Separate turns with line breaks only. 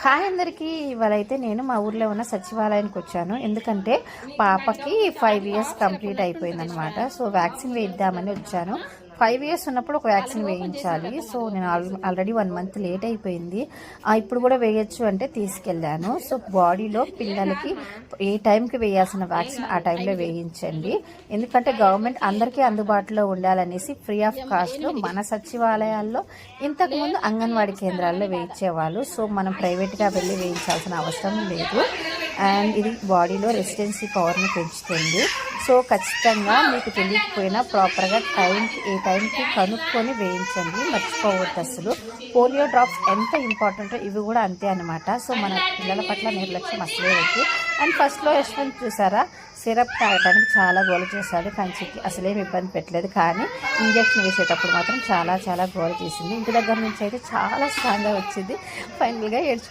Hi అందరికీ. ఇవాళైతే నేను మా ఊర్లో ఉన్న సచివాలయానికి వచ్చాను. ఎందుకంటే పాపకి 5 ఇయర్స్ కంప్లీట్ అయిపోయిందనమాట. సో వ్యాక్సిన్ వేయిద్దామని వచ్చాను. 5 ఇయర్స్ ఉన్నప్పుడు ఒక వ్యాక్సిన్ వేయించాలి. సో నేను ఆల్రెడీ 1 మంత్ లేట్ అయిపోయింది. ఇప్పుడు కూడా వేయచ్చు అంటే తీసుకెళ్ళాను. సో బాడీలో పిల్లలకి ఏ టైంకి వేయాల్సిన వ్యాక్సిన్ ఆ టైంలో వేయించండి. ఎందుకంటే గవర్నమెంట్ అందరికీ అందుబాటులో ఉండాలనేసి ఫ్రీ ఆఫ్ కాస్ట్లో మన సచివాలయాల్లో ఇంతకుముందు అంగన్వాడీ కేంద్రాల్లో వేయించేవాళ్ళు. సో మనం ప్రైవేట్గా వెళ్ళి వేయించాల్సిన అవసరం లేదు. అండ్ ఇది బాడీలో రెసిస్టెన్సీ పవర్ని పెంచుతుంది. సో ఖచ్చితంగా మీకు తెలియకపోయినా ప్రాపర్గా ఏ టైంకి కనుక్కొని వేయించండి, మర్చిపోవద్దు అసలు. పోలియో డ్రాప్స్ ఎంత ఇంపార్టెంటో ఇవి కూడా అంతే అనమాట. సో మన పిల్లల పట్ల నిర్లక్ష్యం అసలే వద్దు. అండ్ ఫస్ట్లో యశ్వంత్ చూసారా, సిరప్ తాగడానికి చాలా గోల చేశాడు. కంచికి అసలేం ఇబ్బంది పెట్టలేదు, కానీ ఇంజక్షన్ వేసేటప్పుడు మాత్రం చాలా గోల చేసింది. ఇంటి దగ్గర నుంచి అయితే చాలా స్ట్రాంగ్గా వచ్చింది. ఫైనల్గా